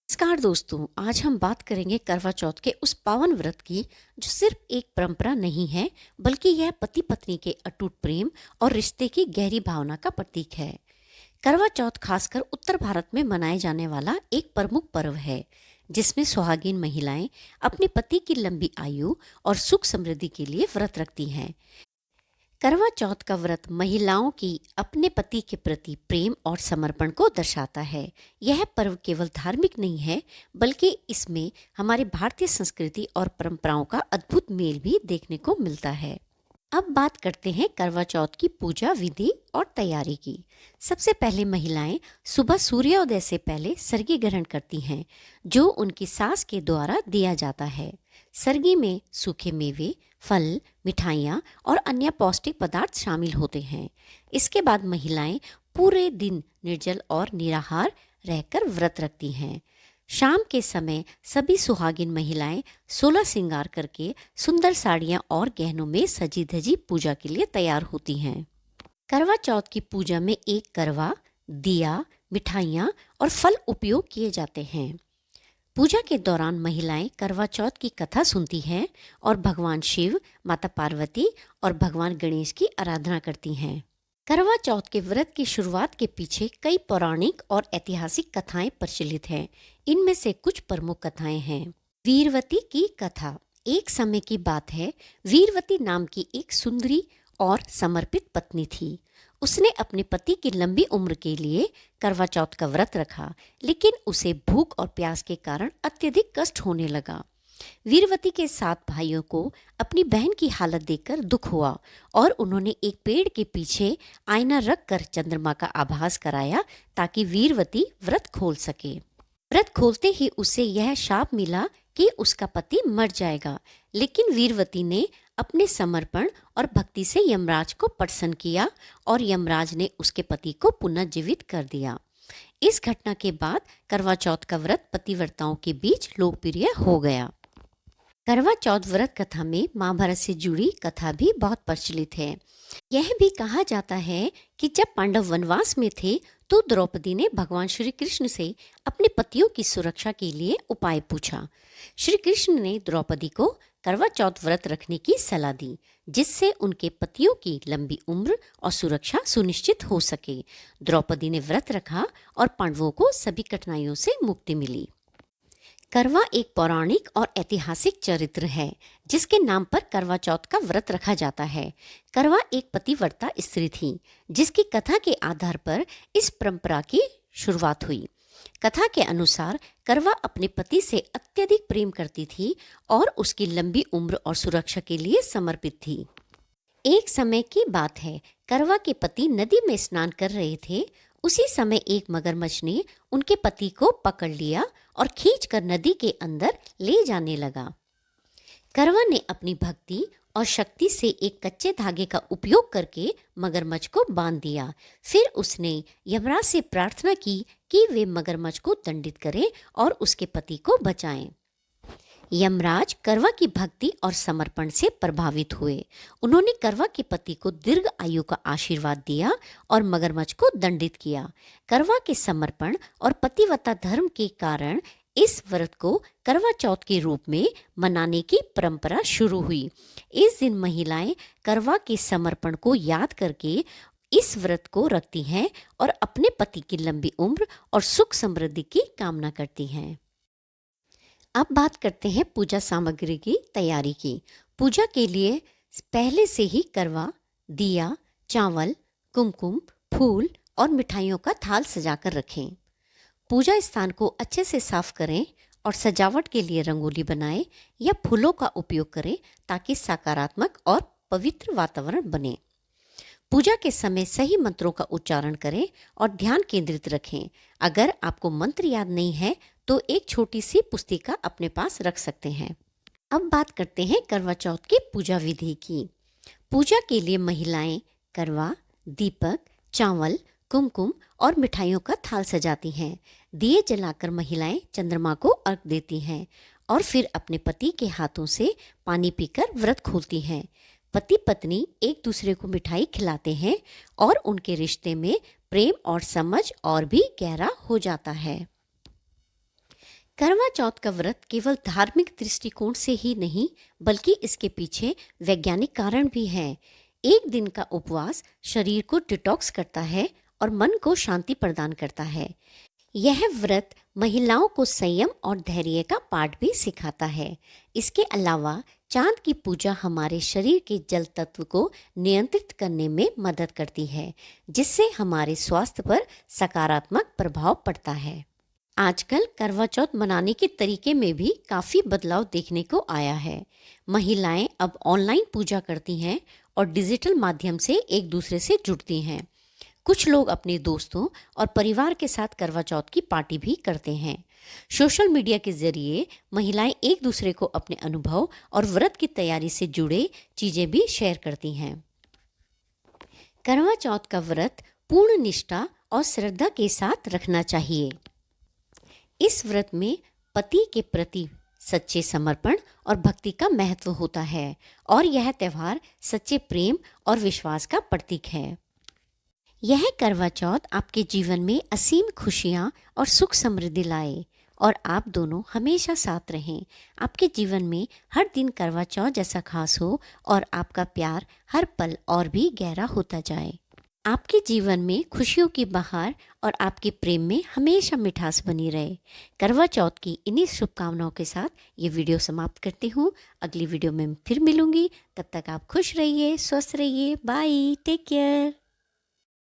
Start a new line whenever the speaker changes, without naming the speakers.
नमस्कार दोस्तों, आज हम बात करेंगे करवा चौथ के उस पावन व्रत की जो सिर्फ एक परंपरा नहीं है, बल्कि यह पति पत्नी के अटूट प्रेम और रिश्ते की गहरी भावना का प्रतीक है। करवा चौथ खासकर उत्तर भारत में मनाए जाने वाला एक प्रमुख पर्व है, जिसमें सुहागिन महिलाएं अपने पति की लंबी आयु और सुख समृद्धि के लिए व्रत रखती हैं। करवा चौथ का व्रत महिलाओं की अपने पति के प्रति प्रेम और समर्पण को दर्शाता है। यह पर्व केवल धार्मिक नहीं है, बल्कि इसमें हमारी भारतीय संस्कृति और परंपराओं का अद्भुत मेल भी देखने को मिलता है। अब बात करते हैं करवा चौथ की पूजा विधि और तैयारी की। सबसे पहले महिलाएं सुबह सूर्योदय से पहले सर्गी ग्रहण करती हैं, जो उनकी सास के द्वारा दिया जाता है। सर्गी में सूखे मेवे, फल, मिठाइयाँ और अन्य पौष्टिक पदार्थ शामिल होते हैं। इसके बाद महिलाएं पूरे दिन निर्जल और निराहार रहकर व्रत रखती हैं। शाम के समय सभी सुहागिन महिलाएं 16 श्रृंगार करके सुंदर साड़ियां और गहनों में सजी धजी पूजा के लिए तैयार होती हैं। करवा चौथ की पूजा में एक करवा, दिया, मिठाइयाँ और फल उपयोग किए जाते हैं। पूजा के दौरान महिलाएं करवा चौथ की कथा सुनती हैं और भगवान शिव, माता पार्वती और भगवान गणेश की आराधना करती हैं। करवा चौथ के व्रत की शुरुआत के पीछे कई पौराणिक और ऐतिहासिक कथाएं प्रचलित हैं। इनमें से कुछ प्रमुख कथाएं हैं। वीरवती की कथा। एक समय की बात है, वीरवती नाम की एक सुंदरी और समर्पित पत्नी थी। उसने अपने पति की लंबी उम्र के लिए करवा चौथ का व्रत रखा, लेकिन उसे भूख और प्यास के कारण अत्यधिक कष्ट होने लगा। वीरवती के 7 भाइयों को अपनी बहन की हालत देखकर दुख हुआ और उन्होंने एक पेड़ के पीछे आईना रखकर चंद्रमा का आभास कराया, ताकि वीरवती व्रत खोल सके। व्रत खोलते ही उसे यह शाप मिला कि उसका पति मर जाएगा, लेकिन वीरवती ने अपने समर्पण और भक्ति से यमराज को प्रसन्न किया और यमराज ने उसके पति को पुनर्जीवित कर दिया। इस घटना के बाद करवा चौथ का व्रत पतिव्रताओं के बीच लोकप्रिय हो गया। करवा चौथ व्रत कथा में महाभारत से जुड़ी कथा भी बहुत प्रचलित है। यह भी कहा जाता है कि जब पांडव वनवास में थे, तो द्रौपदी ने भगवान श्री कृष्ण से अपने पतियों की सुरक्षा के लिए उपाय पूछा। श्री कृष्ण ने द्रौपदी को करवा चौथ व्रत रखने की सलाह दी, जिससे उनके पतियों की लंबी उम्र और सुरक्षा सुनिश्चित हो सके। द्रौपदी ने व्रत रखा और पांडवों को सभी कठिनाइयों से मुक्ति मिली। करवा एक पौराणिक और ऐतिहासिक चरित्र है, जिसके नाम पर करवा चौथ का व्रत रखा जाता है। करवा एक पतिव्रता स्त्री थी, जिसकी कथा के आधार पर इस परंपरा की शुरुआत हुई। कथा के अनुसार करवा अपने पति से अत्यधिक प्रेम करती थी और उसकी लंबी उम्र और सुरक्षा के लिए समर्पित थी। एक समय की बात है, करवा के पति नदी में स्नान कर रहे थे। उसी समय एक मगरमच्छ ने उनके पति को पकड़ लिया और खींचकर नदी के अंदर ले जाने लगा। करवा ने अपनी भक्ति और शक्ति से एक कच्चे धागे का उपयोग करके मगरमच्छ को बांध दिया। फिर उसने यमराज से प्रार्थना की कि वे मगरमच्छ को दंडित करें और उसके पति को बचाएं। यमराज करवा की भक्ति और समर्पण से प्रभावित हुए। उन्होंने करवा के पति को दीर्घ आयु का आशीर्वाद दिया और मगरमच्छ को दंडित किया। करवा के समर्पण और पतिव्रता धर्म के कारण इस व्रत को करवा चौथ के रूप में मनाने की परंपरा शुरू हुई। इस दिन महिलाएं करवा के समर्पण को याद करके इस व्रत को रखती हैं और अपने पति की लंबी उम्र और सुख समृद्धि की कामना करती हैं। अब बात करते हैं पूजा सामग्री की तैयारी की। पूजा के लिए पहले से ही करवा, दिया, चावल, कुमकुम, फूल और मिठाइयों का थाल सजाकर रखें। पूजा स्थान को अच्छे से साफ करें और सजावट के लिए रंगोली बनाएं या फूलों का उपयोग करें, ताकि सकारात्मक और पवित्र वातावरण बने। पूजा के समय सही मंत्रों का उच्चारण करें और ध्यान केंद्रित रखें। अगर आपको मंत्र याद नहीं है, तो एक छोटी सी पुस्तिका अपने पास रख सकते हैं। अब बात करते हैं करवा चौथ की पूजा विधि की। पूजा के लिए महिलाएं करवा, दीपक, चावल, कुमकुम और मिठाइयों का थाल सजाती हैं। दिए जलाकर महिलाएं चंद्रमा को अर्घ देती हैं और फिर अपने पति के हाथों से पानी पीकर व्रत खोलती हैं। पति पत्नी एक दूसरे को मिठाई खिलाते हैं और उनके रिश्ते में प्रेम और समझ और भी गहरा हो जाता है। करवा चौथ का व्रत केवल धार्मिक दृष्टिकोण से ही नहीं, बल्कि इसके पीछे वैज्ञानिक कारण भी हैं। एक दिन का उपवास शरीर को डिटॉक्स करता है और मन को शांति प्रदान करता है। यह व्रत महिलाओं को संयम और धैर्य का पाठ भी सिखाता है। इसके अलावा चांद की पूजा हमारे शरीर के जल तत्व को नियंत्रित करने में मदद करती है, जिससे हमारे स्वास्थ्य पर सकारात्मक प्रभाव पड़ता है। आजकल करवा चौथ मनाने के तरीके में भी काफ़ी बदलाव देखने को आया है। महिलाएं अब ऑनलाइन पूजा करती हैं और डिजिटल माध्यम से एक दूसरे से जुड़ती हैं। कुछ लोग अपने दोस्तों और परिवार के साथ करवा चौथ की पार्टी भी करते हैं। सोशल मीडिया के जरिए महिलाएं एक दूसरे को अपने अनुभव और व्रत की तैयारी से जुड़े चीज़ें भी शेयर करती हैं। करवा चौथ का व्रत पूर्ण निष्ठा और श्रद्धा के साथ रखना चाहिए। इस व्रत में पति के प्रति सच्चे समर्पण और भक्ति का महत्व होता है और यह त्यौहार सच्चे प्रेम और विश्वास का प्रतीक है। यह करवा चौथ आपके जीवन में असीम खुशियाँ और सुख समृद्धि लाए और आप दोनों हमेशा साथ रहें। आपके जीवन में हर दिन करवा चौथ जैसा खास हो और आपका प्यार हर पल और भी गहरा होता जाए। आपके जीवन में खुशियों की बहार और आपके प्रेम में हमेशा मिठास बनी रहे। करवा चौथ की इन्हीं शुभकामनाओं के साथ ये वीडियो समाप्त करती हूँ। अगली वीडियो में फिर मिलूंगी। तब तक आप खुश रहिए, स्वस्थ रहिए। Bye, take care.